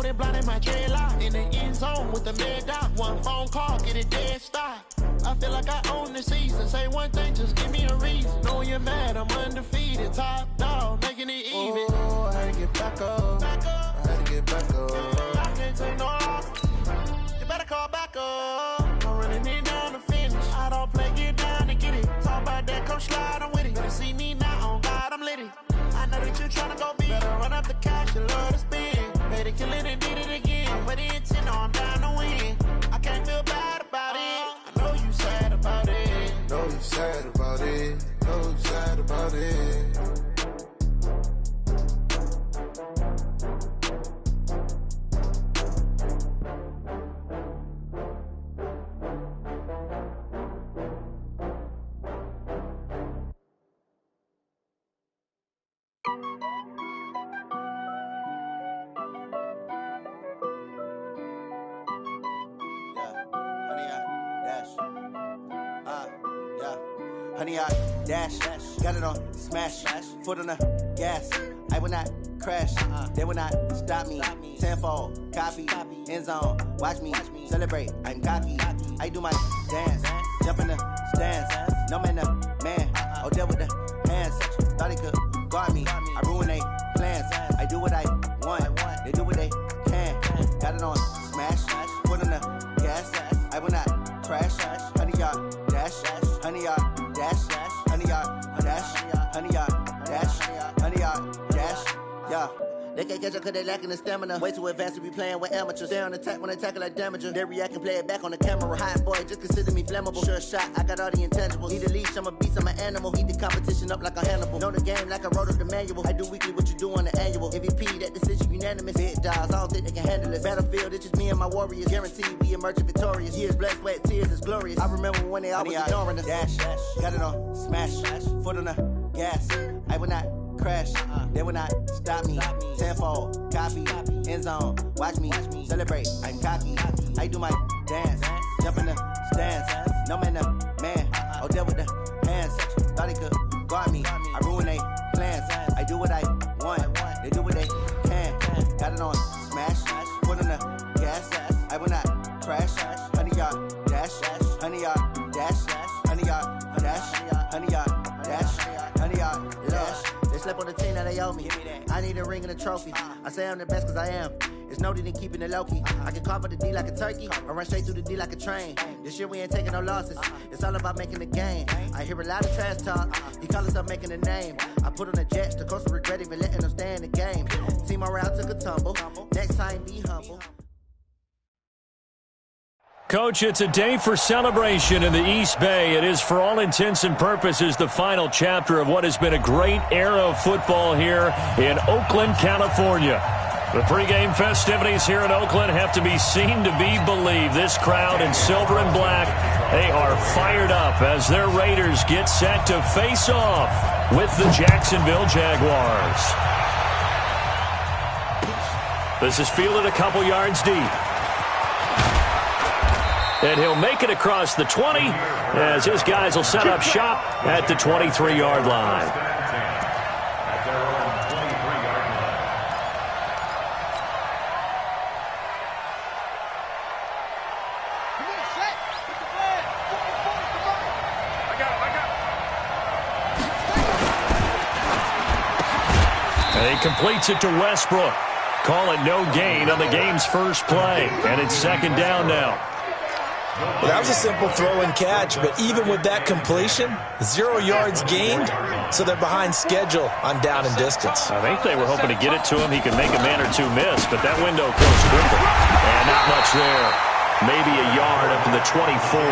Shawty blinded my dreadlock. In the end zone with the mad dot. One phone call, get it dead stop. I feel like I own the season. Say one thing, just give me a reason. Know you're mad, I'm undefeated. Top dog, making it even. Oh, I had to get back up. I had to get back up. I can't take no loss. You better call back up. I'm running it down to finish. I don't play, get down to get it. Talk about that, come slide, I'm with it. Better see me now, on God, I'm litty. I know that you're trying to go big. Better run up the cash, you love to spend. Better kill it and did it again. I put in 10, no, I'm down to win. I can't feel bad about it. I know you sad about it. Know you sad about it. Know you sad about it. Honey, I dash, got it on smash, foot on the gas. I will not crash, they will not stop me. Tenfold, copy, end zone, watch me celebrate. I'm cocky, I do my dance, jump in the stands. No man, man, oh, there with the hands. Thought he could guard me, I ruin they plans. I do what I want, they do what they can. Got it on smash, foot on the gas. I will not crash, honey, y'all dash, honey, y'all dash, honey, y'all dash, honey, y'all dash, honey, y'all dash, yeah. They can't catch up cause they lacking the stamina. Way too advanced to be playing with amateurs. Stay on attack when they tackle like damager. They react and play it back on the camera. Hot boy, just consider me flammable. Sure shot, I got all the intangibles. Need a leash, I'm a beast, I'm an animal. Eat the competition up like a Hannibal. Know the game like I wrote up the manual. I do weekly what you do on the annual. MVP, that decision unanimous. Big dogs, I don't think they can handle it. Battlefield, it's just me and my warriors. Guaranteed we emerging victorious. Years, blood, sweat, tears, is glorious. I remember when they always ignoring us. Dash, got it on smash, foot on the gas. I will not crash, they will not stop me. Tenfold, copy, end zone, watch me celebrate. I'm cocky, I do my dance, jump in the stands. No man, man, oh, there with the hands. Thought he could guard me, I ruin they plans. I do what I want, they do what they can. Got it on smash, foot on the gas. I will not crash, honey, y'all dash, honey, y'all dash, honey, y'all dash, honey, y'all dash, honey, y'all dash. Slept on the team that they owe me. I need a ring and a trophy. I say I'm the best cause I am. It's noted in keeping it low-key. I can carve up the D like a turkey or run straight through the D like a train. This year we ain't taking no losses. It's all about making the game. I hear a lot of trash talk. He call himself making a name. I put on the Jets. The coach will regret even letting them stay in the game. Team morale took a tumble. Next time be humble. Coach, it's a day for celebration in the East Bay. It is, for all intents and purposes, the final chapter of what has been a great era of football here in Oakland, California. The pregame festivities here in Oakland have to be seen to be believed. This crowd in silver and black, they are fired up as their Raiders get set to face off with the Jacksonville Jaguars. This is fielded a couple yards deep. And he'll make it across the 20 as his guys will set up shop at the 23-yard line. And he completes it to Westbrook. Call it no gain on the game's first play. And it's second down now. Well, that was a simple throw and catch, but even with that completion, 0 yards gained, so they're behind schedule on down and distance. I think they were hoping to get it to him. He could make a man or two miss, but that window closed quickly. And not much there. Maybe a yard up to the 24.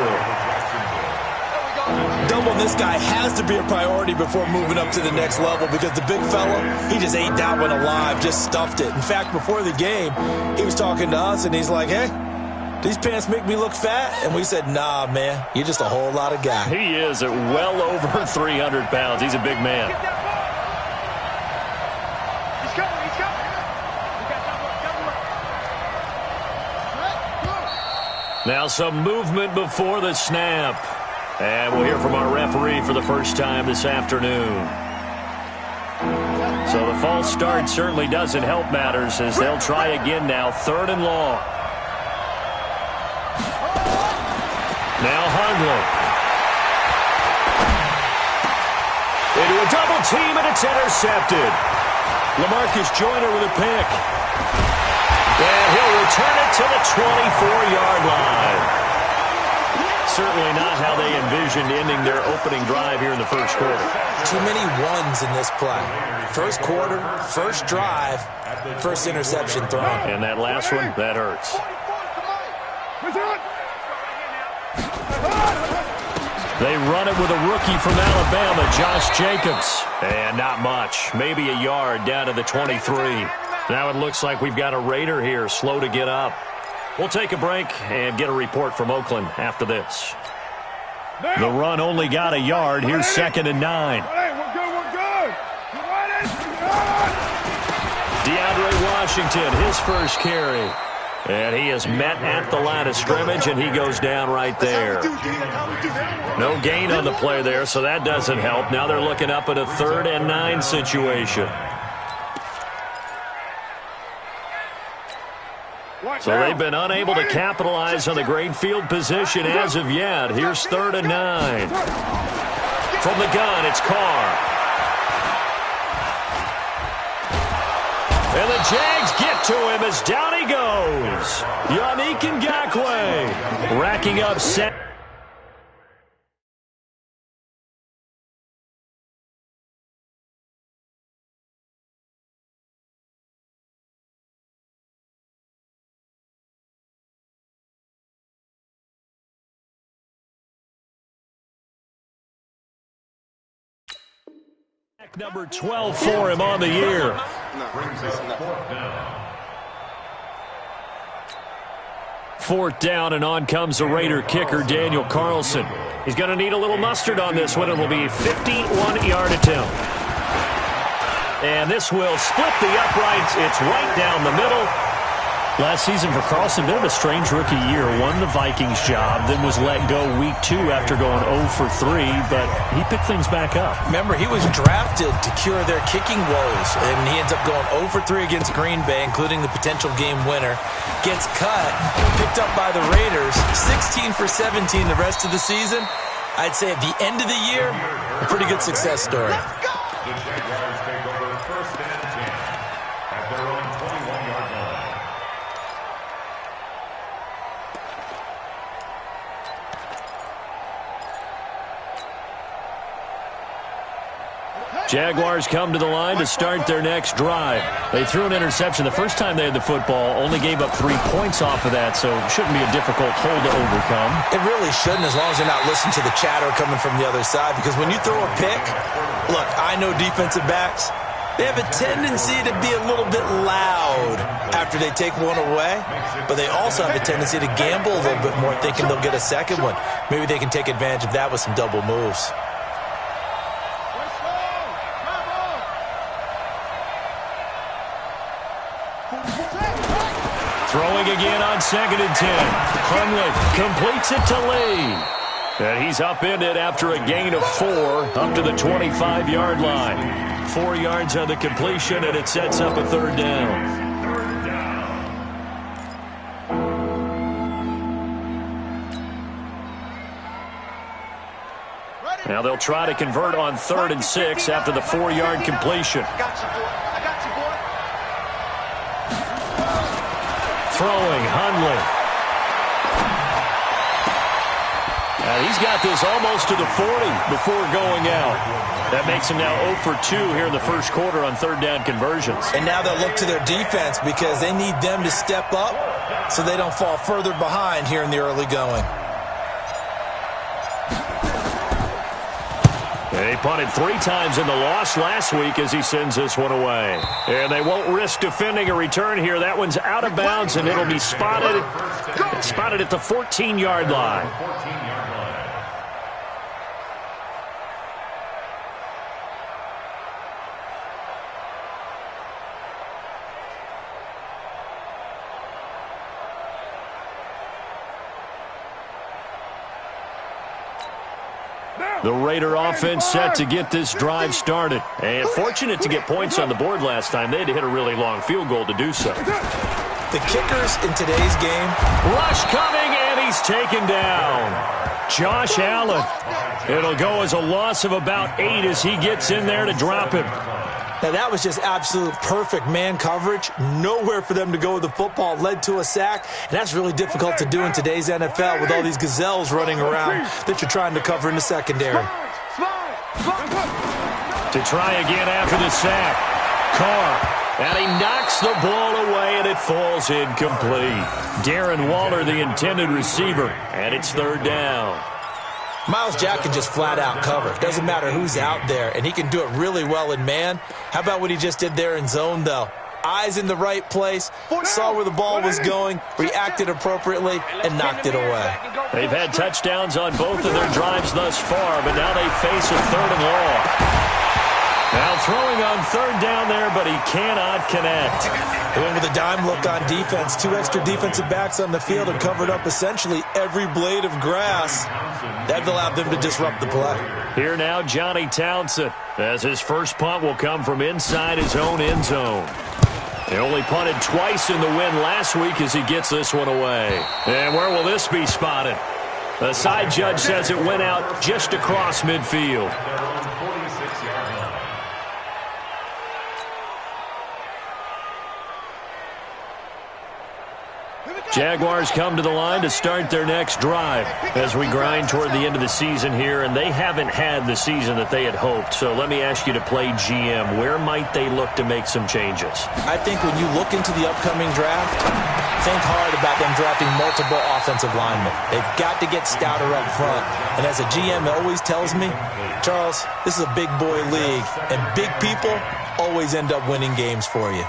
Doubling this guy has to be a priority before moving up to the next level because the big fella, he just ate that one alive, just stuffed it. In fact, before the game, he was talking to us, and he's like, hey, these pants make me look fat? And we said, nah, man, you're just a whole lot of guy. He is at well over 300 pounds. He's a big man. He's coming. Now some movement before the snap. And we'll hear from our referee for the first time this afternoon. So the false start certainly doesn't help matters as they'll try again now. 3rd and long. Now Hundley. Into a double team, and it's intercepted. LaMarcus Joyner with a pick. And he'll return it to the 24-yard line. Certainly not how they envisioned ending their opening drive here in the first quarter. Too many ones in this play. First quarter, first drive, first interception thrown. And that last one, that hurts. They run it with a rookie from Alabama, Josh Jacobs. And not much. Maybe a yard down to the 23. Now it looks like we've got a Raider here, slow to get up. We'll take a break and get a report from Oakland after this. The run only got a yard. Here's 2nd and 9. DeAndre Washington, his first carry. And he is met at the line of scrimmage, and he goes down right there. No gain on the play there, so that doesn't help. Now they're looking up at a 3rd and 9 situation. So they've been unable to capitalize on the great field position as of yet. Here's 3rd and 9. From the gun, it's Carr. And the Jags get to him as down he goes. Yannick Ngakoue racking up set. Number 12 for him on the year. Fourth down, and on comes the Raider kicker, Daniel Carlson. He's going to need a little mustard on this one. It'll be a 51-yard attempt. And this will split the uprights. It's right down the middle. Last season for Carlson, bit of a strange rookie year. Won the Vikings job, then was let go week 2 after going 0 for 3, but he picked things back up. Remember, he was drafted to cure their kicking woes, and he ends up going 0 for 3 against Green Bay, including the potential game winner. Gets cut, picked up by the Raiders, 16 for 17 the rest of the season. I'd say at the end of the year, a pretty good success story. The Jaguars take over 1st and 10 at their own 21-yard line. Jaguars come to the line to start their next drive. They threw an interception the first time they had the football, only gave up 3 points off of that, so it shouldn't be a difficult hole to overcome. It really shouldn't, as long as you're not listening to the chatter coming from the other side, because when you throw a pick, look, I know defensive backs, they have a tendency to be a little bit loud after they take one away, but they also have a tendency to gamble a little bit more, thinking they'll get a second one. Maybe they can take advantage of that with some double moves. Throwing again on 2nd and 10. Hundley completes it to Lee. And he's upended after a gain of 4 up to the 25-yard line. 4 yards on the completion, and it sets up a 3rd down. Now they'll try to convert on 3rd and 6 after the 4-yard completion. Throwing, Hundley. And he's got this almost to the 40 before going out. That makes him now 0 for 2 here in the first quarter on 3rd down conversions. And now they'll look to their defense because they need them to step up so they don't fall further behind here in the early going. He punted 3 times in the loss last week as he sends this one away. And they won't risk defending a return here. That one's out of bounds, and it'll be spotted at the 14-yard line. The Raider offense set to get this drive started. And fortunate to get points on the board last time. They had to hit a really long field goal to do so. The kickers in today's game. Rush coming, and he's taken down. Josh Allen. It'll go as a loss of about 8 as he gets in there to drop him. Now, that was just absolute perfect man coverage. Nowhere for them to go with the football. Led to a sack. And that's really difficult to do in today's NFL with all these gazelles running around that you're trying to cover in the secondary. To try again after the sack. Carr. And he knocks the ball away, and it falls incomplete. Darren Waller, the intended receiver, and it's 3rd down. Myles Jack can just flat out cover. Doesn't matter who's out there, and he can do it really well in man. How about what he just did there in zone, though? Eyes in the right place, saw where the ball was going, reacted appropriately, and knocked it away. They've had touchdowns on both of their drives thus far, but now they face a 3rd and long. Now throwing on 3rd down there, but he cannot connect. They went with a dime look on defense. 2 extra defensive backs on the field and covered up essentially every blade of grass. That allowed them to disrupt the play. Here now, Johnny Townsend, as his first punt will come from inside his own end zone. He only punted twice in the win last week as he gets this one away. And where will this be spotted? The side judge says it went out just across midfield. Jaguars come to the line to start their next drive as we grind toward the end of the season here, and they haven't had the season that they had hoped. So let me ask you to play GM. Where might they look to make some changes? I think when you look into the upcoming draft, think hard about them drafting multiple offensive linemen. They've got to get stouter up front. And as a GM always tells me, Charles, this is a big boy league, and big people always end up winning games for you.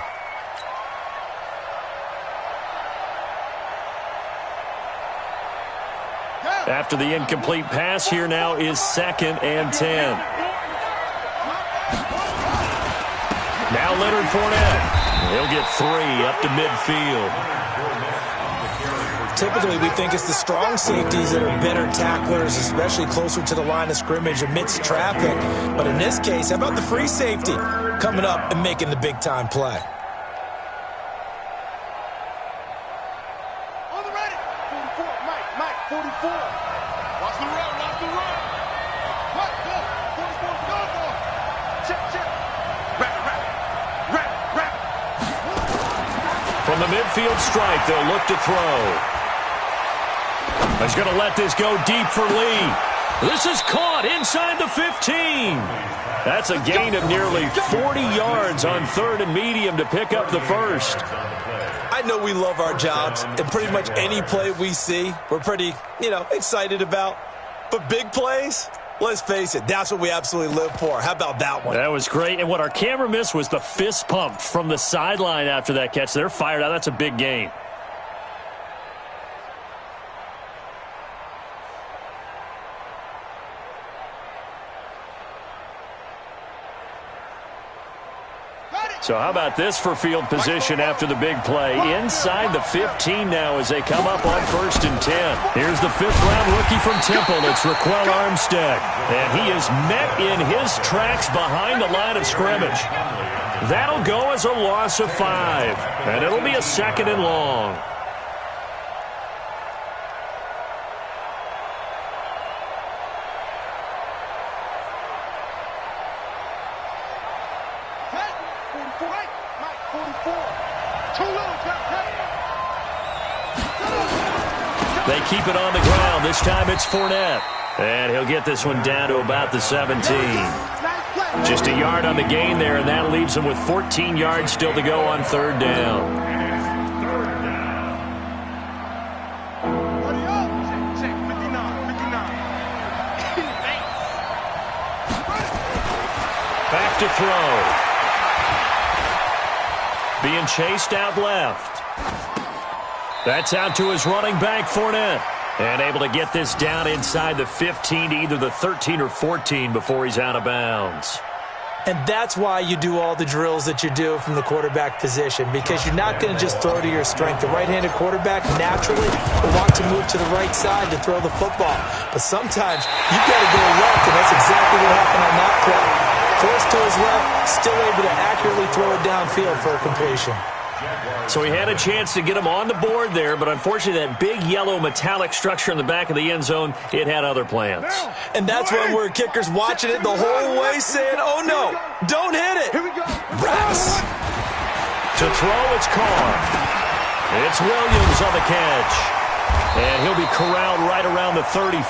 After the incomplete pass, here now is 2nd and 10. Now Leonard Fournette. He'll get 3 up to midfield. Typically, we think it's the strong safeties that are better tacklers, especially closer to the line of scrimmage amidst traffic. But in this case, how about the free safety coming up and making the big-time play? On the ready. 44, Mike, 44. Watch the run. What? Go. 44, go. Check. Wrap. From the midfield stripe, they'll look to throw. He's going to let this go deep for Lee. This is caught inside the 15. That's a gain of nearly 40 yards on 3rd and medium to pick up the first. I know we love our jobs, and pretty much any play we see, we're pretty, excited about. But big plays, let's face it, that's what we absolutely live for. How about that one? That was great. And what our camera missed was the fist pump from the sideline after that catch. They're fired out. That's a big gain. So how about this for field position after the big play? Inside the 15 now as they come up on 1st and 10. Here's the 5th-round rookie from Temple. It's Raquel Armstead. And he is met in his tracks behind the line of scrimmage. That'll go as a loss of 5. And it'll be a 2nd and long. They keep it on the ground. This time it's Fournette. And he'll get this one down to about the 17. Just a yard on the gain there, and that leaves him with 14 yards still to go on 3rd down. Back to throw. Being chased out left. That's out to his running back, Fournette. And able to get this down inside the 15 to either the 13 or 14 before he's out of bounds. And that's why you do all the drills that you do from the quarterback position, because you're not going to just throw to your strength. The right-handed quarterback naturally will want to move to the right side to throw the football. But sometimes you've got to go left, and that's exactly what happened on that play. Forced to his left, still able to accurately throw it downfield for a completion. So he had a chance to get him on the board there, but unfortunately that big yellow metallic structure in the back of the end zone, it had other plans. And that's when we're kickers watching it the whole way saying, oh no, don't hit it. Brass. To throw, it's Carr. It's Williams on the catch. And he'll be corralled right around the 34.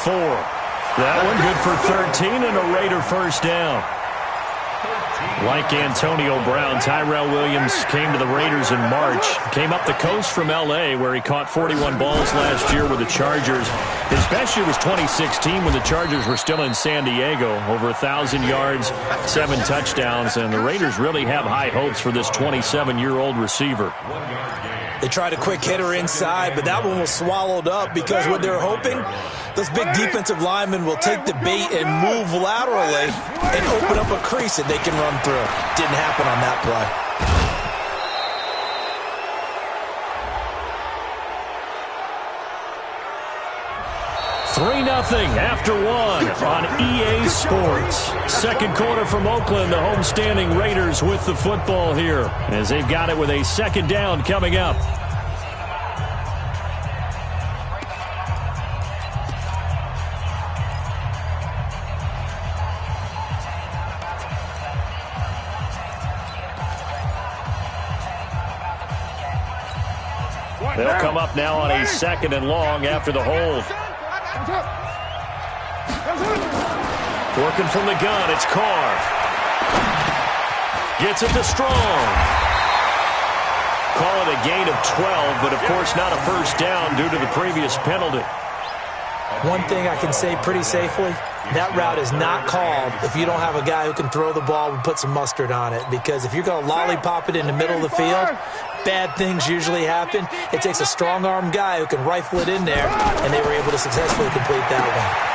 That one good for 13 and a Raider first down. Like Antonio Brown, Tyrell Williams came to the Raiders in March. Came up the coast from L.A., where he caught 41 balls last year with the Chargers. His best year was 2016 when the Chargers were still in San Diego. Over 1,000 yards, 7 touchdowns, and the Raiders really have high hopes for this 27-year-old receiver. They tried a quick hitter inside, but that one was swallowed up because what they're hoping, those big defensive linemen will take the bait and move laterally and open up a crease that they can run through. Didn't happen on that play. 3-0 after 1 on EA Sports. Second quarter from Oakland, the homestanding Raiders with the football here as they've got it with a second down coming up. They'll come up now on a second and long after the hold. Working from the gun, it's Carr. Gets it to Strong. Call it a gain of 12, but of course not a first down due to the previous penalty. One thing I can say pretty safely, that route is not called if you don't have a guy who can throw the ball and put some mustard on it. Because if you're going to lollipop it in the middle of the field, bad things usually happen. It takes a strong-arm guy who can rifle it in there, and they were able to successfully complete that one.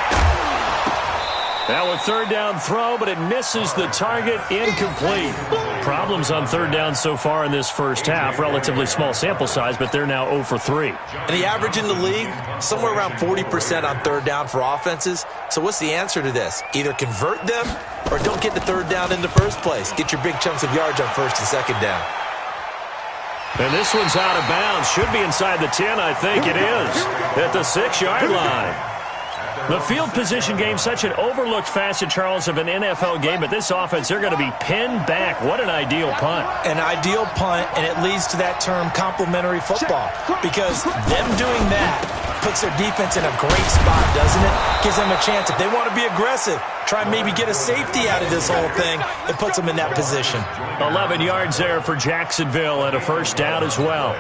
Now a third down throw, but it misses the target, incomplete. Problems on third down so far in this first half. Relatively small sample size, but they're now 0 for 3. And the average in the league, somewhere around 40% on third down for offenses. So what's the answer to this? Either convert them or don't get the third down in the first place. Get your big chunks of yards on first and second down. And this one's out of bounds. Should be inside the 10, I think it is. At the 6-yard line. The field position game, such an overlooked facet, Charles, of an NFL game. But this offense, they're going to be pinned back. What an ideal punt. An ideal punt, and it leads to that term complementary football. Because them doing that puts their defense in a great spot, doesn't it? Gives them a chance. If they want to be aggressive, try and maybe get a safety out of this whole thing, it puts them in that position. 11 yards there for Jacksonville and a first down as well.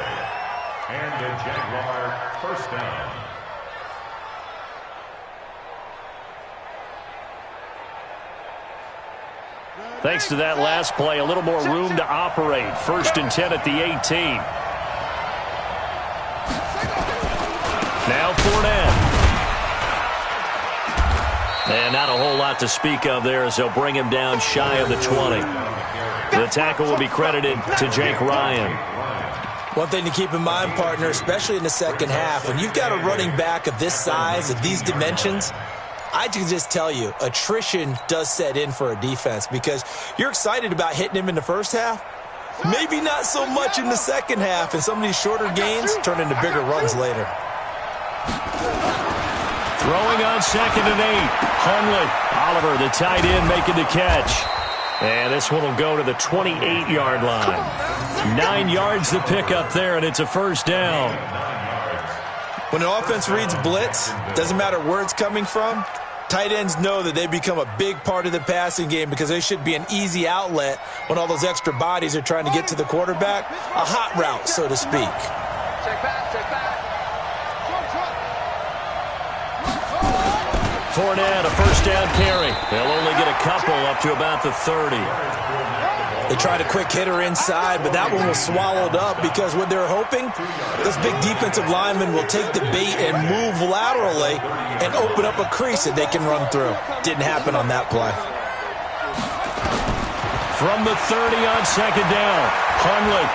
And the Jaguar first down. Thanks to that last play, a little more room to operate. 1st and 10 at the 18. Now Fournette. And not a whole lot to speak of there as they'll bring him down shy of the 20. The tackle will be credited to Jake Ryan. One thing to keep in mind, partner, especially in the second half, when you've got a running back of this size, of these dimensions, I can just tell you, attrition does set in for a defense because you're excited about hitting him in the first half. Maybe not so much in the second half, and some of these shorter gains turn into bigger runs later. Throwing on 2nd and 8. Hundley. Oliver, the tight end, making the catch. And this one will go to the 28-yard line. 9 yards to pick up there, and it's a first down. When an offense reads blitz, doesn't matter where it's coming from, tight ends know that they become a big part of the passing game because they should be an easy outlet when all those extra bodies are trying to get to the quarterback. A hot route, so to speak. Check back. Fournette, a first down carry. They'll only get a couple up to about the 30. They tried a quick hitter inside, but that one was swallowed up because what they're hoping, those big defensive linemen will take the bait and move laterally and open up a crease that they can run through. Didn't happen on that play. from the 30 on second down. Hundley.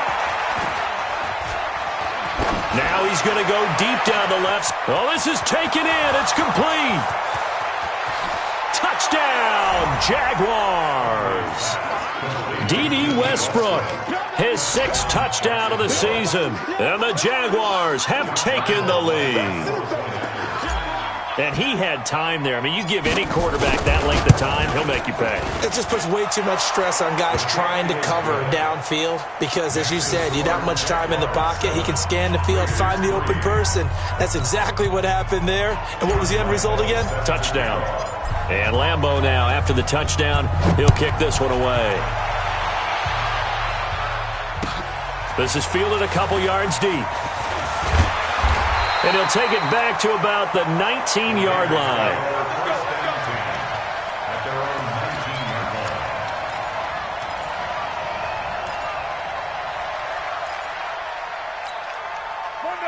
Now he's going to go deep down the left. Oh, this is taken in. It's complete. Touchdown, Jaguars. D.D. Westbrook, his 6th touchdown of the season. And the Jaguars have taken the lead. And he had time there. I mean, you give any quarterback that length of time, he'll make you pay. It just puts way too much stress on guys trying to cover downfield because, as you said, you don't have much time in the pocket. He can scan the field, find the open person. That's exactly what happened there. And what was the end result again? Touchdown. And Lambeau now, after the touchdown, he'll kick this one away. This is fielded a couple yards deep. And he'll take it back to about the 19-yard line.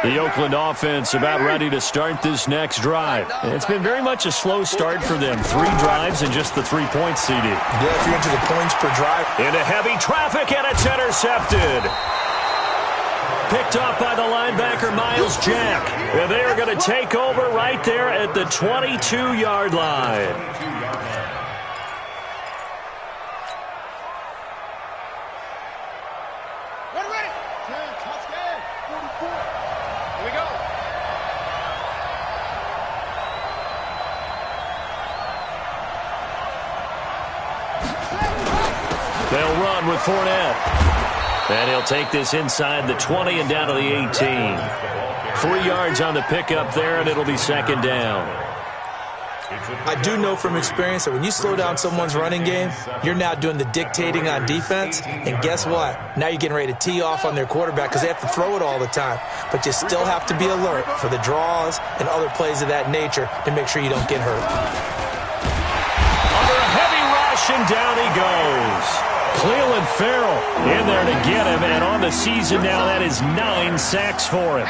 The Oakland offense about ready to start this next drive. It's been very much a slow start for them. 3 drives and just the 3 points, CD. Yeah, if you're into the points per drive. Into heavy traffic, and it's intercepted. Picked off by the linebacker, Miles Jack. And they are going to take over right there at the 22-yard line. Ready. 10, touchdown, 44. Here we go. They'll run with Fournette. And he'll take this inside the 20 and down to the 18. 3 yards on the pickup there, and it'll be second down. I do know from experience that when you slow down someone's running game, you're now doing the dictating on defense. And guess what? Now you're getting ready to tee off on their quarterback because they have to throw it all the time. But you still have to be alert for the draws and other plays of that nature to make sure you don't get hurt. Under a heavy rush, and down he goes. Cleveland Farrell in there to get him, and on the season now, that is 9 sacks for him.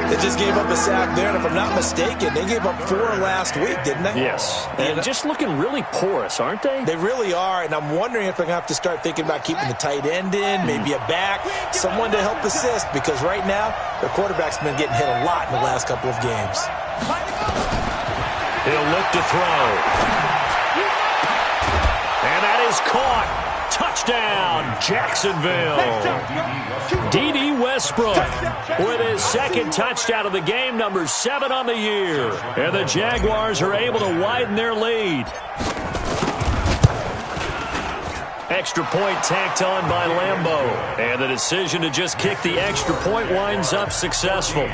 They just gave up a sack there, and if I'm not mistaken, they gave up 4 last week, didn't they? Yes. And just looking really porous, aren't they? They really are, and I'm wondering if they're going to have to start thinking about keeping the tight end in, maybe a back, someone to help assist, because right now, their quarterback's been getting hit a lot in the last couple of games. He'll look to throw. And that is caught. Touchdown, Jacksonville. D.D. Westbrook with his 2nd touchdown of the game, number 7 on the year. And the Jaguars are able to widen their lead. Extra point tacked on by Lambeau. And the decision to just kick the extra point winds up successful.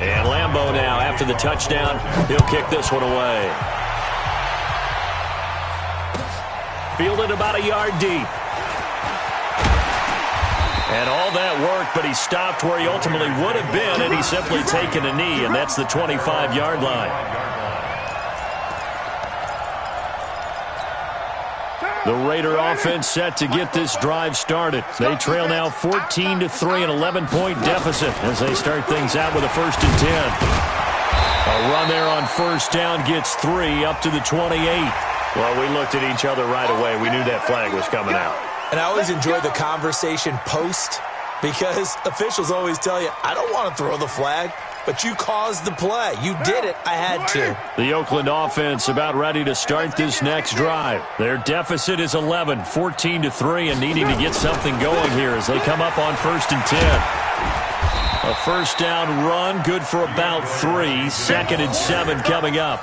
And Lambeau now, after the touchdown, he'll kick this one away. Fielded about a yard deep. And all that work, but he stopped where he ultimately would have been, and he's simply taken a knee, and that's the 25-yard line. The Raider offense set to get this drive started. They trail now 14-3, an 11-point deficit as they start things out with a 1st and 10. A run there on 1st down gets 3 up to the 28. Well, we looked at each other right away. We knew that flag was coming out. And I always enjoy the conversation post because officials always tell you, I don't want to throw the flag, but you caused the play. You did it. I had to. The Oakland offense about ready to start this next drive. Their deficit is 11, 14-3, and needing to get something going here as they come up on 1st and 10. A 1st down run, good for about 3. 2nd and 7 coming up.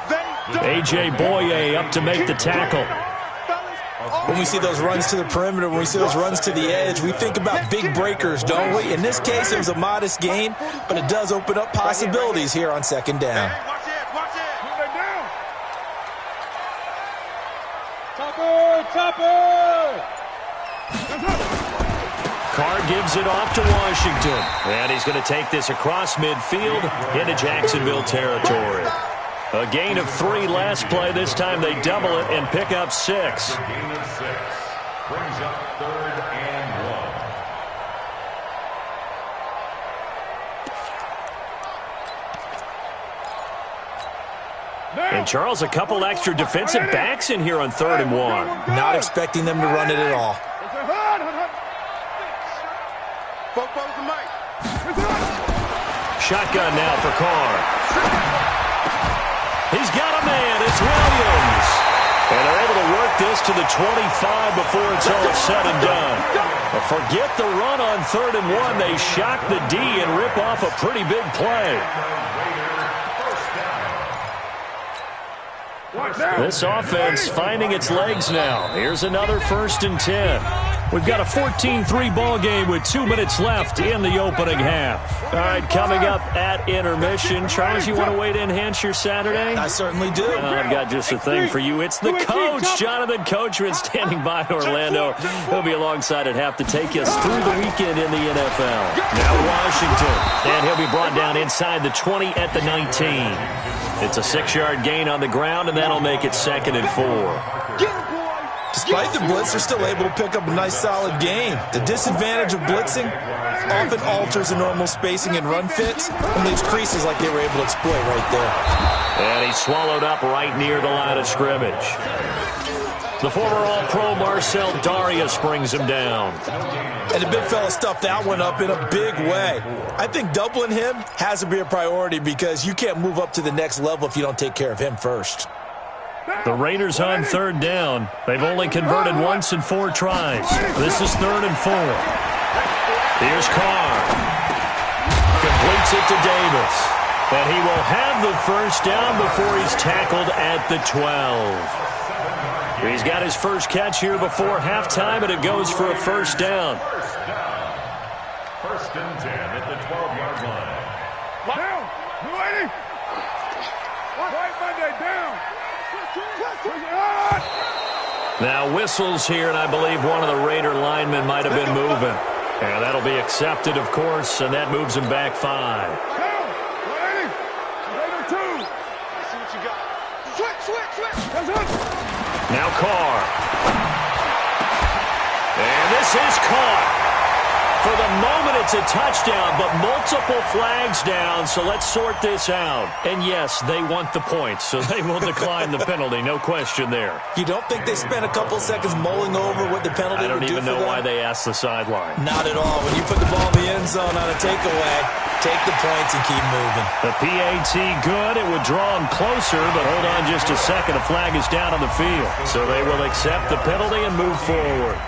A.J. Boye up to make the tackle. When we see those runs to the perimeter, when we see those runs to the edge, we think about big breakers, don't we? In this case, it was a modest gain, but it does open up possibilities here on 2nd down. Watch it. Move it down. Topper. Carr gives it off to Washington. And he's going to take this across midfield into Jacksonville territory. A gain of 3 last play. This time they double it and pick up 6. Gain of 6 brings up 3rd and 1. And Charles, a couple extra defensive backs in here on 3rd and 1. Not expecting them to run it at all. Shotgun now for Carr. He's got a man. It's Williams. And they're able to work this to the 25 before it's all said and done. But forget the run on 3rd and 1. They shock the D and rip off a pretty big play. This offense finding its legs now. Here's another 1st and 10. We've got a 14-3 ball game with 2 minutes left in the opening half. All right, coming up at intermission. Charles, you want to wait to enhance your Saturday? I certainly do. I've got just a thing for you. It's the coach, Jonathan Coachman, standing by in Orlando. He'll be alongside at half to take us through the weekend in the NFL. Now Washington, and he'll be brought down inside the 20 at the 19. It's a 6-yard gain on the ground, and that'll make it 2nd and 4. Despite the blitz, they're still able to pick up a nice, solid game. The disadvantage of blitzing often alters the normal spacing and run fits and leaves creases like they were able to exploit right there. And he's swallowed up right near the line of scrimmage. The former All-Pro Marcel Darius brings him down. And the big fella stuffed that one up in a big way. I think doubling him has to be a priority because you can't move up to the next level if you don't take care of him first. The Raiders on 3rd down. They've only converted once in 4 tries. This is 3rd and 4. Here's Carr. Completes it to Davis. And he will have the 1st down before he's tackled at the 12. He's got his first catch here before halftime, and it goes for a 1st down. 1st and 10 at the 12-yard line. Down. You ready? Right Monday, down. Now whistles here, and I believe one of the Raider linemen might have been moving. And that'll be accepted, of course, and that moves him back 5. Down. Ready? Raider 2. Let's see what you got. Switch. That's it. Now Carr. And this is caught. For the moment, it's a touchdown, but multiple flags down, so let's sort this out. And yes, they want the points, so they will decline the penalty, no question there. You don't think they spent a couple seconds mulling over what the penalty would do for them? I don't even know why they asked the sideline. Not at all. When you put the ball in the end zone on a takeaway, take the points and keep moving. The PAT good. It would draw them closer, but hold on just a second. A flag is down on the field. So they will accept the penalty and move forward.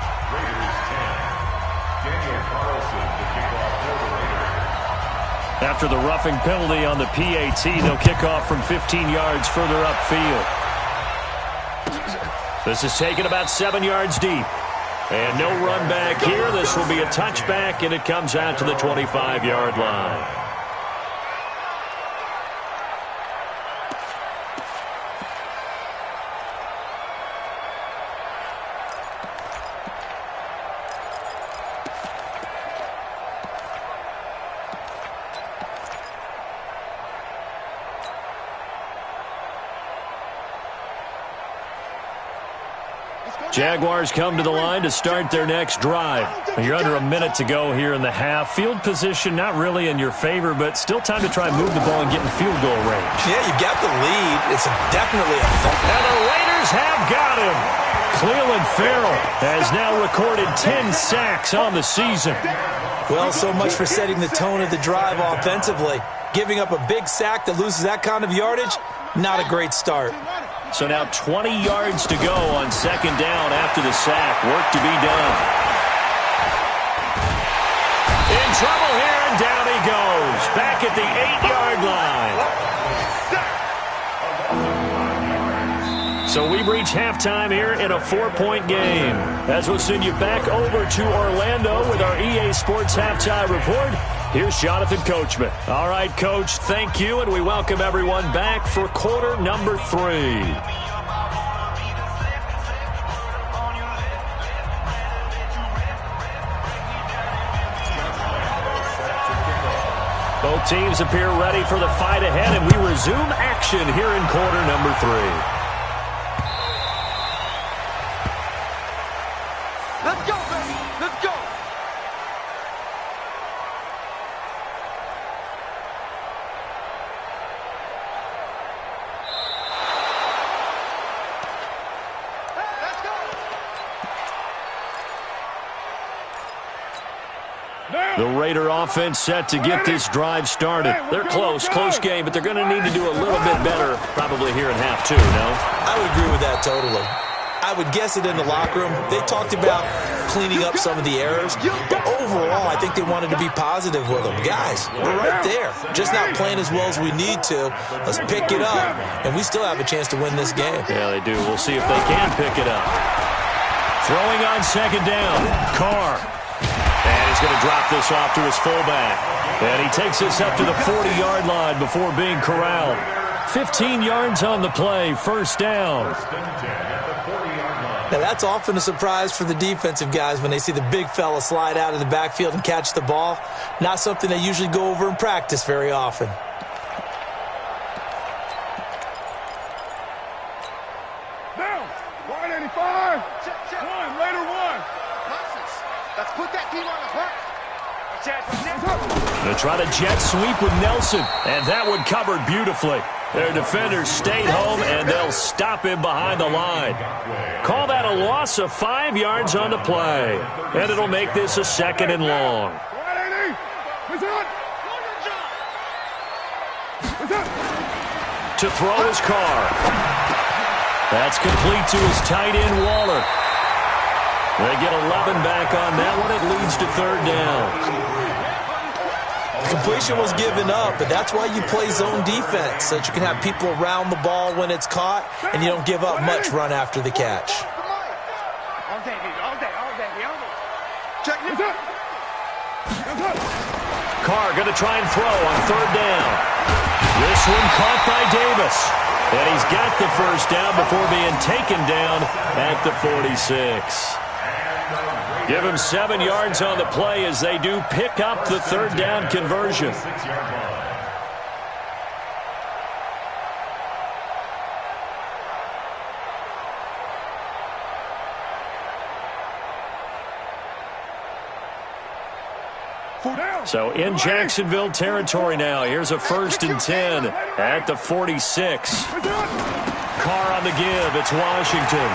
After the roughing penalty on the PAT, they'll kick off from 15 yards further upfield. This is taken about 7 yards deep. And no run back here. This will be a touchback, and it comes out to the 25-yard line. Jaguars come to the line to start their next drive. You're under a minute to go here in the half. Field position not really in your favor, but still time to try and move the ball and get in field goal range. Yeah, you got the lead. It's definitely a fun. And the Raiders have got him. Cleveland Farrell has now recorded 10 sacks on the season. Well, so much for setting the tone of the drive offensively. Giving up a big sack that loses that kind of yardage, not a great start. So now 20 yards to go on second down after the sack. Work to be done. In trouble here, and down he goes. Back at the 8-yard line. So we've reached halftime here in a 4-point game. As we'll send you back over to Orlando with our EA Sports Halftime Report. Here's Jonathan Coachman. All right, Coach, thank you, and we welcome everyone back for quarter number 3. Both teams appear ready for the fight ahead, and we resume action here in quarter number 3. Let's go, baby. Let's go. Raider offense set to get this drive started. They're close game, but they're going to need to do a little bit better probably here in half two, no? I would agree with that totally. I would guess it in the locker room. They talked about cleaning up some of the errors, but overall, I think they wanted to be positive with them. Guys, we're right there. Just not playing as well as we need to. Let's pick it up, and we still have a chance to win this game. Yeah, they do. We'll see if they can pick it up. Throwing on second down, Carr. And he's going to drop this off to his fullback. And he takes this up to the 40-yard line before being corralled. 15 yards on the play, first down. Now, that's often a surprise for the defensive guys when they see the big fella slide out of the backfield and catch the ball. Not something they usually go over in practice very often. Down. 185. One. Later one. Let's put that team on the hunt. Going to try to jet sweep with Nelson. And that one covered beautifully. Their defenders stayed home, and they'll stop him behind the line. Call that a loss of 5 yards on the play. And it'll make this a second and long. To throw his Carr. That's complete to his tight end, Waller. They get 11 back on that one. It leads to third down. Completion was given up, but that's why you play zone defense, so that you can have people around the ball when it's caught, and you don't give up much run after the catch. Carr going to try and throw on third down. This one caught by Davis. And he's got the first down before being taken down at the 46. Give him 7 yards on the play as they do pick up the third down conversion. So in Jacksonville territory now. Here's a 1st and 10 at the 46. Carr on the give. It's Washington.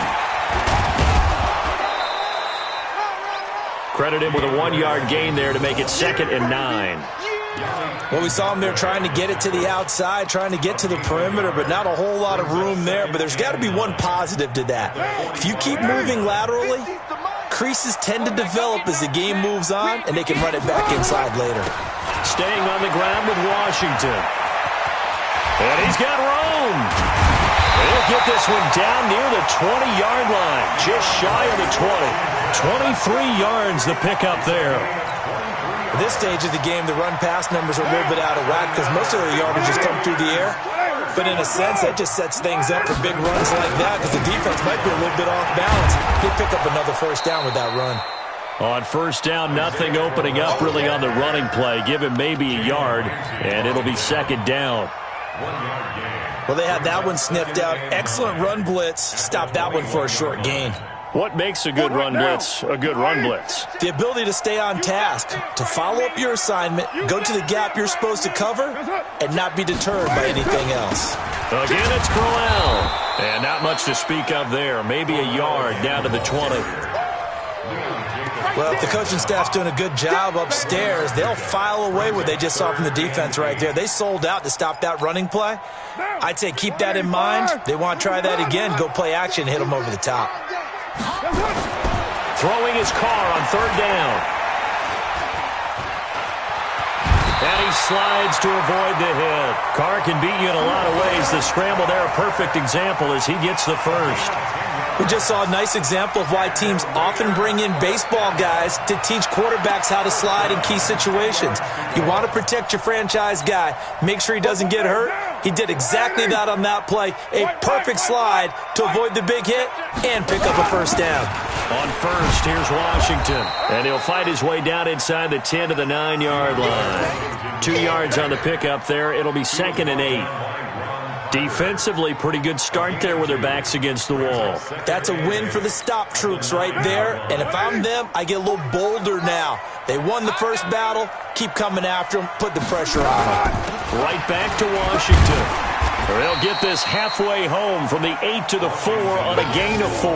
Credit him with a 1-yard gain there to make it 2nd and 9. Well, we saw him there trying to get it to the outside, trying to get to the perimeter, but not a whole lot of room there. But there's got to be one positive to that. If you keep moving laterally, creases tend to develop as the game moves on, and they can run it back inside later. Staying on the ground with Washington. And he's got room. He'll get this one down near the 20-yard line, just shy of the 20. 23 yards the pickup there. At this stage of the game, the run-pass numbers are a little bit out of whack because most of the yardage has come through the air. But in a sense, that just sets things up for big runs like that because the defense might be a little bit off balance. They pick up another first down with that run. On first down, nothing opening up really on the running play. Give him maybe a yard, and it'll be 2nd down. Well, they had that one sniffed out. Excellent run blitz. Stopped that one for a short gain. What makes a good run blitz a good run blitz? The ability to stay on task, to follow up your assignment, go to the gap you're supposed to cover, and not be deterred by anything else. Again, it's Crowell. And not much to speak of there. Maybe a yard down to the 20. Well, if the coaching staff's doing a good job upstairs, they'll file away what they just saw from the defense right there. They sold out to stop that running play. I'd say keep that in mind. They want to try that again, go play action, hit them over the top. Throwing his Carr on third down. And he slides to avoid the hit. Carr can beat you in a lot of ways. The scramble there, a perfect example as he gets the first. We just saw a nice example of why teams often bring in baseball guys to teach quarterbacks how to slide in key situations. You want to protect your franchise guy. Make sure he doesn't get hurt. He did exactly that on that play. A perfect slide to avoid the big hit and pick up a first down. On first, here's Washington. And he'll fight his way down inside the 10 to the 9-yard line. 2 yards on the pickup there. It'll be 2nd and 8. Defensively, pretty good start there with their backs against the wall. That's a win for the stop troops right there. And if I'm them, I get a little bolder now. They won the first battle. Keep coming after them. Put the pressure on them. Right back to Washington. They'll get this halfway home from the 8 to the 4 on a gain of 4.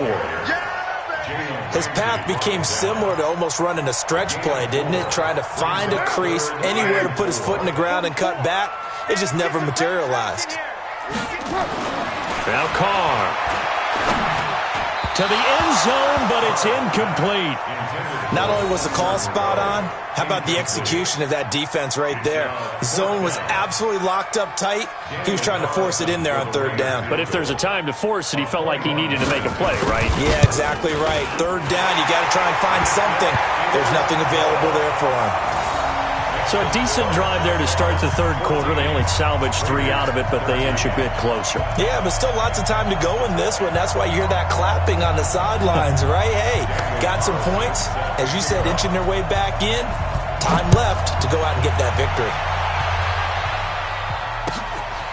His path became similar to almost running a stretch play, didn't it? Trying to find a crease, anywhere to put his foot in the ground and cut back. It just never materialized. Now Carr to the end zone, but it's incomplete. Not only was the call spot on, how about the execution of that defense right there? The zone was absolutely locked up tight. He was trying to force it in there on third down. But if there's a time to force it, he felt like he needed to make a play, right? Yeah, exactly right. Third down, you got to try and find something. There's nothing available there for him. So a decent drive there to start the third quarter. They only salvaged 3 out of it, but they inch a bit closer. Yeah, but still lots of time to go in this one. That's why you hear that clapping on the sidelines, right? Hey, got some points. As you said, inching their way back in. Time left to go out and get that victory.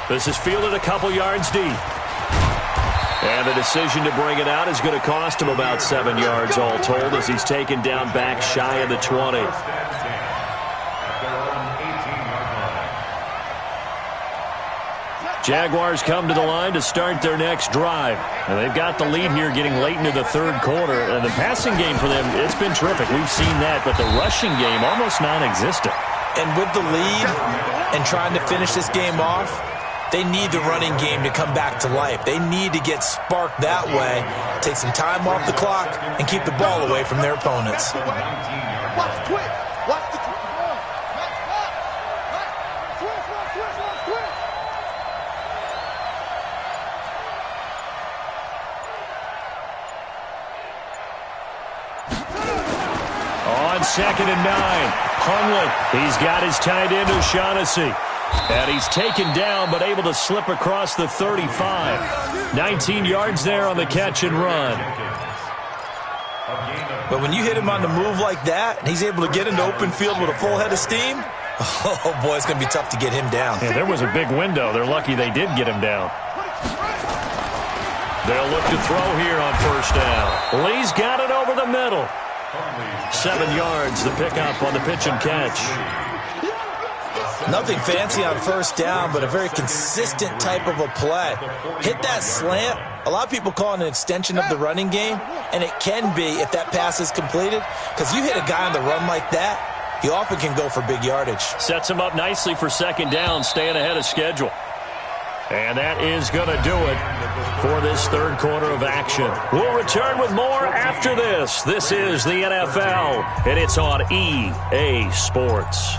This is fielded a couple yards deep. And the decision to bring it out is going to cost him about 7 yards all told as he's taken down back shy of the 20. Jaguars come to the line to start their next drive. And they've got the lead here getting late into the third quarter. And the passing game for them, it's been terrific. We've seen that, but the rushing game almost non-existent. And with the lead and trying to finish this game off, they need the running game to come back to life. They need to get sparked that way, take some time off the clock, and keep the ball away from their opponents. Watch quick. Watch the On 2nd and 9, Hundley, he's got his tight end O'Shaughnessy. And he's taken down but able to slip across the 35. 19 yards there on the catch and run. But when you hit him on the move like that, and he's able to get into open field with a full head of steam, oh boy, it's going to be tough to get him down. Yeah, there was a big window. They're lucky they did get him down. They'll look to throw here on first down. Lee's got it over the middle. 7 yards, the pickup on the pitch and catch. Nothing fancy on first down, but a very consistent type of a play. Hit that slant. A lot of people call it an extension of the running game, and it can be if that pass is completed, because you hit a guy on the run like that, he often can go for big yardage. Sets him up nicely for second down, staying ahead of schedule. And that is going to do it for this third quarter of action. We'll return with more after this. This is the NFL, and it's on EA Sports.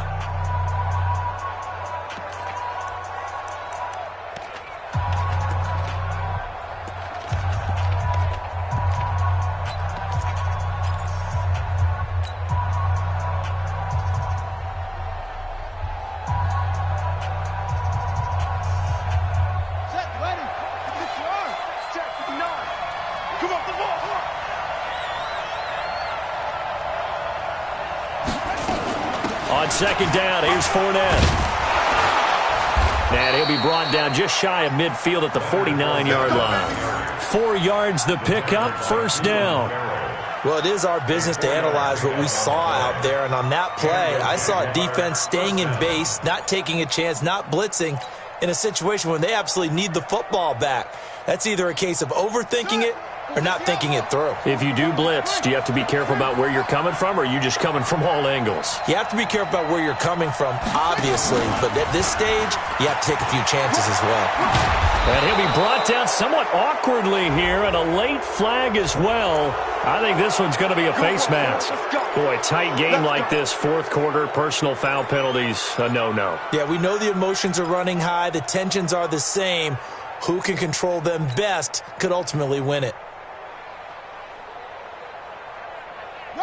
On second down, here's Fournette. And he'll be brought down just shy of midfield at the 49-yard line. 4 yards the pickup, first down. Well, it is our business to analyze what we saw out there, and on that play, I saw a defense staying in base, not taking a chance, not blitzing, in a situation when they absolutely need the football back. That's either a case of overthinking it or not thinking it through. If you do blitz, do you have to be careful about where you're coming from, or are you just coming from all angles? You have to be careful about where you're coming from, obviously, but at this stage, you have to take a few chances as well. And he'll be brought down somewhat awkwardly here, and a late flag as well. I think this one's going to be a face mask. Boy, tight game like this, fourth quarter, personal foul penalties, a no-no. Yeah, we know the emotions are running high, the tensions are the same. Who can control them best could ultimately win it.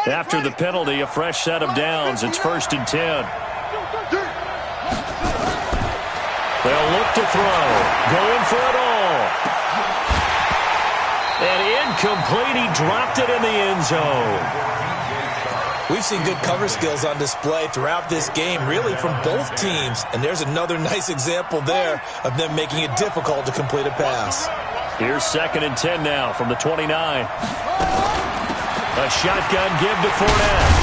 After the penalty, a fresh set of downs. It's 1st and 10. They'll look to throw. Going for it all. And incomplete. He dropped it in the end zone. We've seen good cover skills on display throughout this game, really from both teams. And there's another nice example there of them making it difficult to complete a pass. Here's 2nd and 10 now from the 29. A shotgun give to Fournette.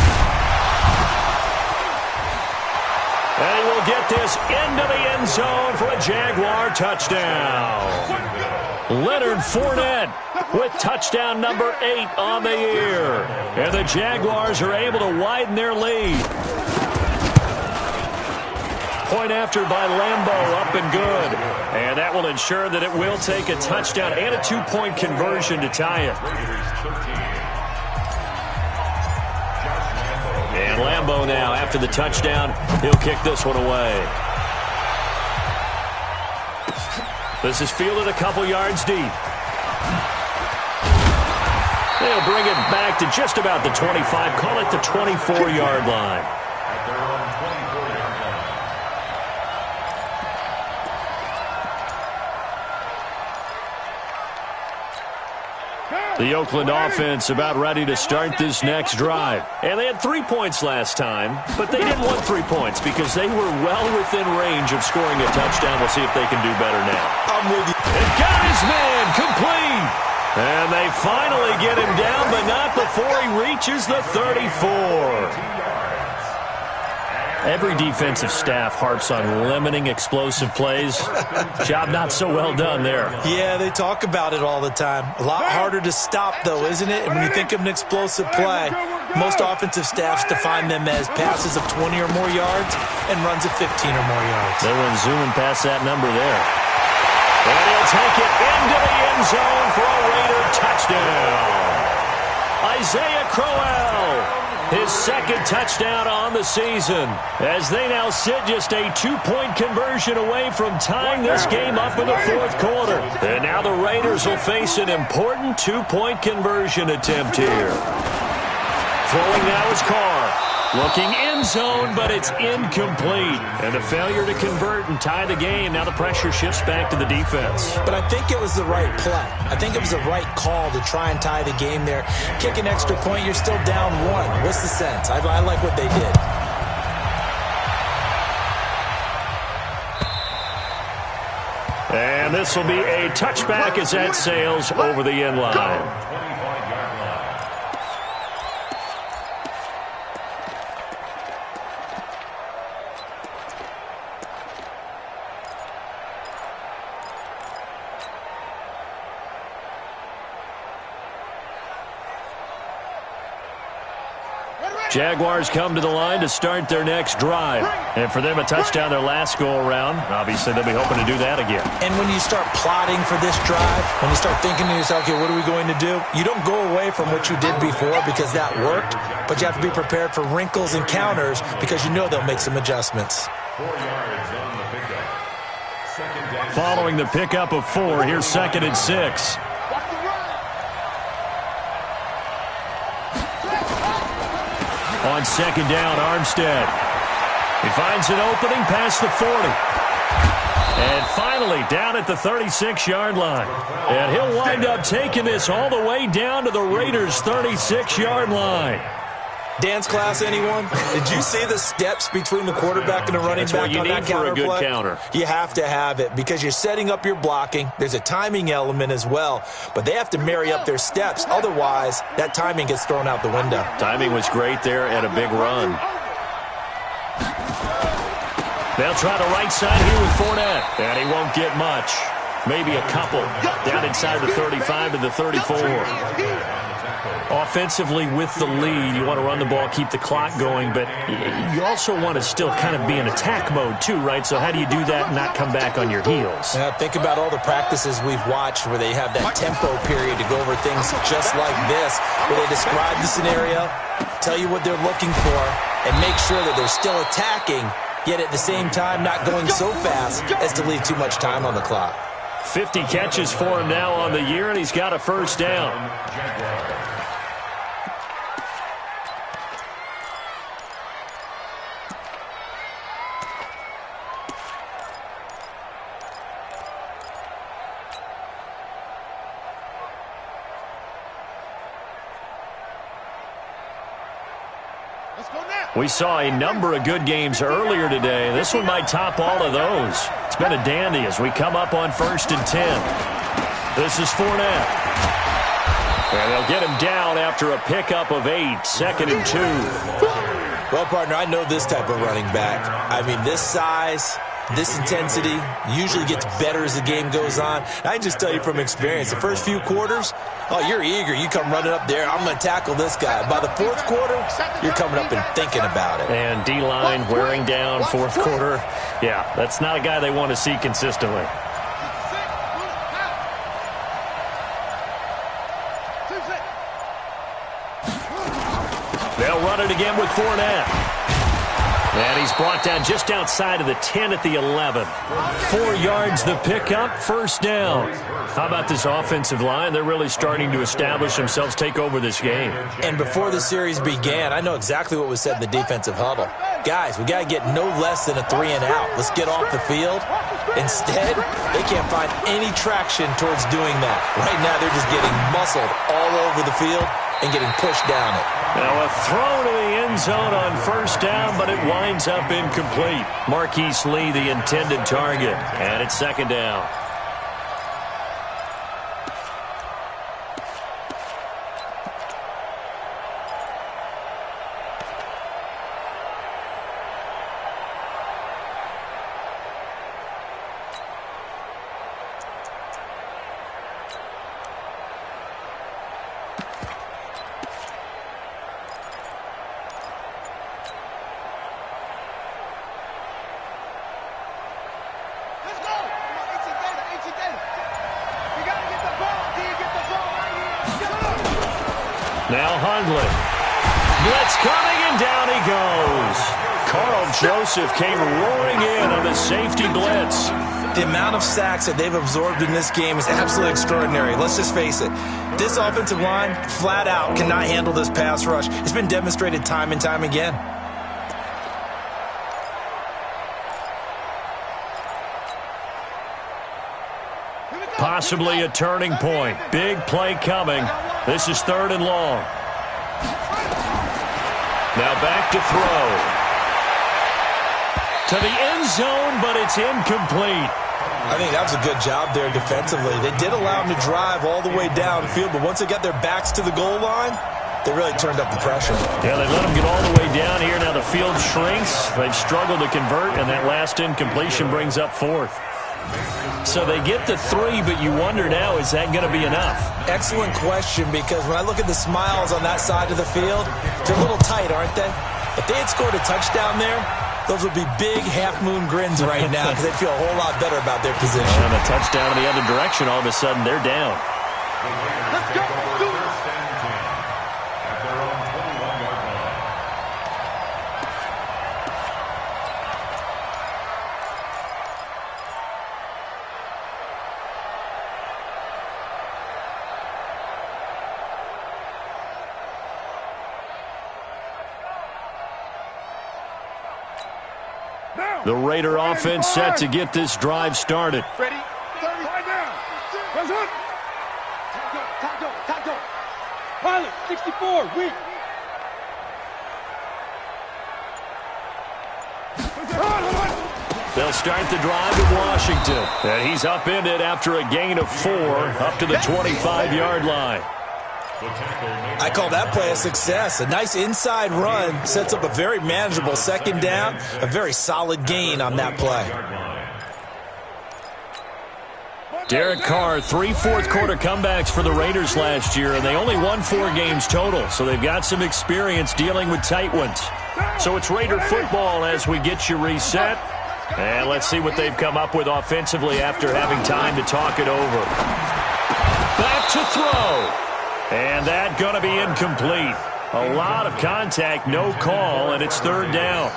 And he will get this into the end zone for a Jaguar touchdown. Leonard Fournette with touchdown number 8 on the year. And the Jaguars are able to widen their lead. Point after by Lambeau, up and good. And that will ensure that it will take a touchdown and a 2-point conversion to tie it. And Lambeau now, after the touchdown, he'll kick this one away. This is fielded a couple yards deep. They'll bring it back to just about the 25, call it the 24-yard line. At their own 24-yard line. The Oakland offense about ready to start this next drive. And they had 3 points last time, but they didn't want 3 points because they were well within range of scoring a touchdown. We'll see if they can do better now. I'm with you. And got his man complete. And they finally get him down, but not before he reaches the 34. Every defensive staff harps on limiting explosive plays. Job not so well done there. Yeah, they talk about it all the time. A lot harder to stop, though, isn't it? And when you think of an explosive play, most offensive staffs define them as passes of 20 or more yards and runs of 15 or more yards. They went zooming past that number there. And he'll take it into the end zone for a Raider touchdown. Isaiah Crowell. His second touchdown on the season, as they now sit just a 2-point conversion away from tying this game up in the fourth quarter. And now the Raiders will face an important 2-point conversion attempt here. Throwing now is Carr. Looking end zone, but it's incomplete. And a failure to convert and tie the game. Now the pressure shifts back to the defense. But I think it was the right play. I think it was the right call to try and tie the game there. Kick an extra point, you're still down 1. What's the sense? I like what they did. And this will be a touchback as that sails over the end line. Jaguars come to the line to start their next drive. And for them, a touchdown their last go-around. Obviously, they'll be hoping to do that again. And when you start plotting for this drive, when you start thinking to yourself, okay, what are we going to do? You don't go away from what you did before because that worked, but you have to be prepared for wrinkles and counters because you know they'll make some adjustments. 4 yards on the pickup. Second down. Following the pickup of 4, here's 2nd and 6. On 2nd down, Armstead. He finds an opening past the 40. And finally down at the 36-yard line. And he'll wind up taking this all the way down to the Raiders' 36-yard line. Dance class, anyone? Did you see the steps between the quarterback and the running That's back what you on need that for counter a good play? counter. You have to have it because you're setting up your blocking. There's a timing element as well, but they have to marry up their steps. Otherwise, that timing gets thrown out the window. Timing was great there and a big run. They'll try the right side here with Fournette, and he won't get much. Maybe a couple. Down inside the 35 to the 34. Offensively with the lead, you want to run the ball, keep the clock going, but you also want to still kind of be in attack mode too, right? So how do you do that and not come back on your heels? Now, think about all the practices we've watched where they have that tempo period to go over things just like this, where they describe the scenario, tell you what they're looking for, and make sure that they're still attacking, yet at the same time not going so fast as to leave too much time on the clock. 50 catches for him now on the year, and he's got a first down. We saw a number of good games earlier today. This one might top all of those. It's been a dandy as we come up on 1st and 10. This is Fournette. And they'll get him down after a pickup of 8, 2nd and 2. Well, partner, I know this type of running back. I mean, this size, This intensity usually gets better as the game goes on. I can just tell you from experience, the first few quarters, oh, you're eager. You come running up there, I'm going to tackle this guy. By the fourth quarter, you're coming up and thinking about it. And D-line wearing down fourth quarter. Yeah, that's not a guy they want to see consistently. They'll run it again with Fournette. And he's brought down just outside of the 10 at the 11. 4 yards the pickup, first down. How about this offensive line? They're really starting to establish themselves, take over this game. And before the series began, I know exactly what was said in the defensive huddle. Guys, we got to get no less than a 3-and-out. Let's get off the field. Instead, they can't find any traction towards doing that. Right now, they're just getting muscled all over the field and getting pushed down it. Now a throw to the end zone on first down, but it winds up incomplete. Marquise Lee, the intended target, and it's second down. Now Hundley. Blitz coming, and down he goes. Carl Joseph came roaring in on the safety blitz. The amount of sacks that they've absorbed in this game is absolutely extraordinary. Let's just face it. This offensive line, flat out, cannot handle this pass rush. It's been demonstrated time and time again. Possibly a turning point. Big play coming. This is 3rd and long. Now back to throw. To the end zone, but it's incomplete. I think that was a good job there defensively. They did allow them to drive all the way downfield, but once they got their backs to the goal line, they really turned up the pressure. Yeah, they let them get all the way down here. Now the field shrinks. They've struggled to convert, and that last incompletion brings up 4th. So they get the 3, but you wonder now, is that going to be enough? Excellent question, because when I look at the smiles on that side of the field, they're a little tight, aren't they? If they had scored a touchdown there, those would be big half-moon grins right now because they feel a whole lot better about their position. And a touchdown in the other direction, all of a sudden they're down. Let's go. Do it. At their own 21-yard line. The Raider offense set to get this drive started. Ready? 30. Right now. Press up. Tackle. Pilot, 64. Weak. They'll start the drive in Washington. And he's upended after a gain of 4 up to the 25-yard line. I call that play a success. A nice inside run sets up a very manageable second down, a very solid gain on that play. Derek Carr, 3 fourth-quarter comebacks for the Raiders last year, and they only won 4 games total, so they've got some experience dealing with tight ones. So it's Raider football as we get you reset. And let's see what they've come up with offensively after having time to talk it over. Back to throw. And that going to be incomplete. A lot of contact, no call, and it's 3rd down.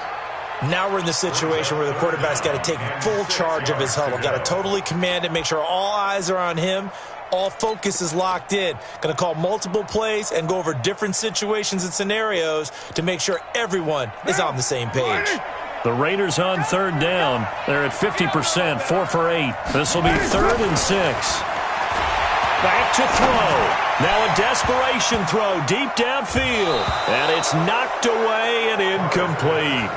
Now we're in the situation where the quarterback's got to take full charge of his huddle. Got to totally command it, make sure all eyes are on him. All focus is locked in. Going to call multiple plays and go over different situations and scenarios to make sure everyone is on the same page. The Raiders on 3rd down. They're at 50%, 4 for 8. This will be 3rd and 6. Back to throw. Now a desperation throw deep downfield. And it's knocked away and incomplete.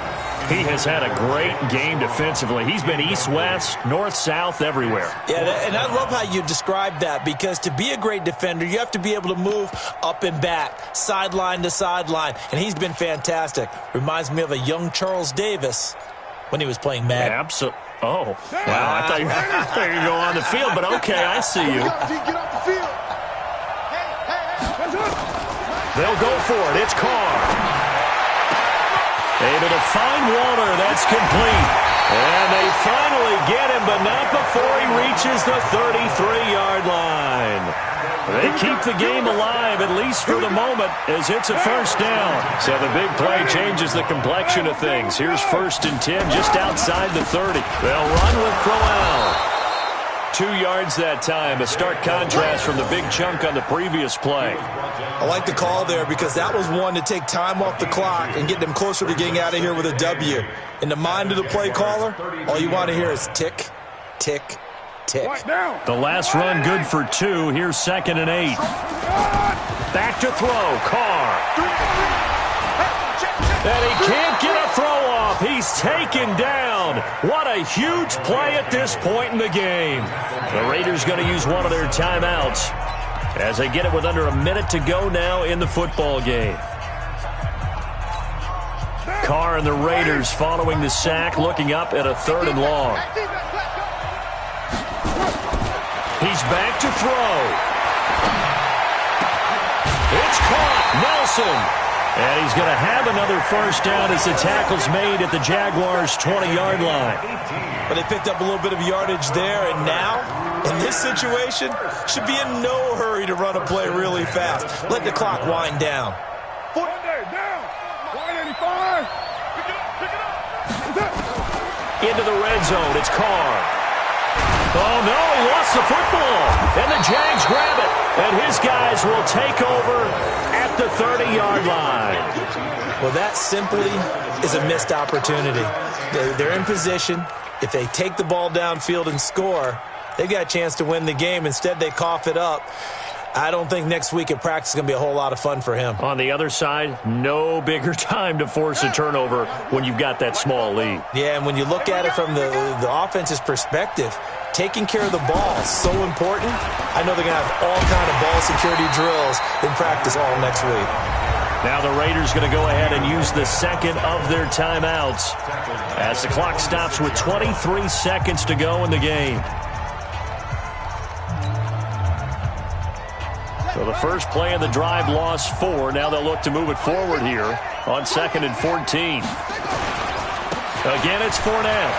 He has had a great game defensively. He's been east-west, north-south, everywhere. Yeah, and I love how you describe that, because to be a great defender, you have to be able to move up and back, sideline to sideline, and he's been fantastic. Reminds me of a young Charles Davis when he was playing Madden. Absolutely. Oh, wow. I thought you were going to go on the field, but okay, I see you. Get off the field. They'll go for it. It's Carr. Able to find Walter. That's complete. And they finally get him, but not before he reaches the 33-yard line. They keep the game alive, at least for the moment, as it's a first down. So the big play changes the complexion of things. Here's 1st and 10 just outside the 30. They'll run with Crowell. 2 yards that time, a stark contrast from the big chunk on the previous play. I like the call there because that was one to take time off the clock and get them closer to getting out of here with a W. In the mind of the play caller, all you want to hear is tick, tick, tick. The last run good for 2. Here's 2nd and 8. Back to throw. Carr. And he can't get a throw off. He's taken down. What a huge play at this point in the game. The Raiders going to use one of their timeouts as they get it with under a minute to go now in the football game. Carr and the Raiders following the sack, looking up at a 3rd and long. He's back to throw. It's caught. Nelson. And he's going to have another first down as the tackle's made at the Jaguars' 20-yard line. But they picked up a little bit of yardage there, and now, in this situation, should be in no hurry to run a play really fast. Let the clock wind down. Into the red zone. It's Carr. Oh, no, he lost the football. And the Jags grab it. And his guys will take over at the 30-yard line. Well, that simply is a missed opportunity. They're in position. If they take the ball downfield and score, they've got a chance to win the game. Instead, they cough it up. I don't think next week in practice is going to be a whole lot of fun for him. On the other side, no bigger time to force a turnover when you've got that small lead. Yeah, and when you look at it from the offense's perspective, taking care of the ball is so important. I know they're going to have all kind of ball security drills in practice all next week. Now the Raiders going to go ahead and use the second of their timeouts as the clock stops with 23 seconds to go in the game. So the first play of the drive lost 4. Now they'll look to move it forward here on 2nd and 14. Again, it's Fournette.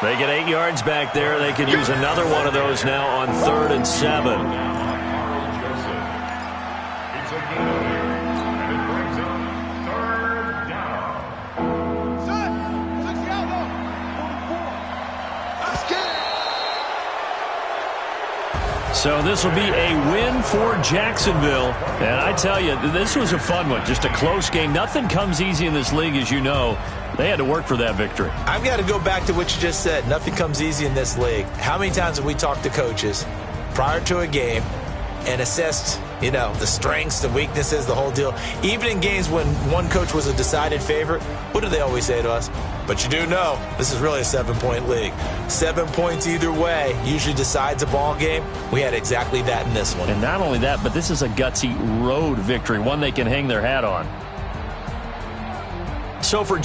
They get 8 yards back there. They could use another one of those now on 3rd and 7. So this will be a win for Jacksonville. And I tell you, this was a fun one. Just a close game. Nothing comes easy in this league, as you know. They had to work for that victory. I've got to go back to what you just said. Nothing comes easy in this league. How many times have we talked to coaches prior to a game and assessed, the strengths, the weaknesses, the whole deal? Even in games when one coach was a decided favorite, what do they always say to us? But you do know this is really a 7-point league. 7 points either way usually decides a ball game. We had exactly that in this one. And not only that, but this is a gutsy road victory, one they can hang their hat on. So for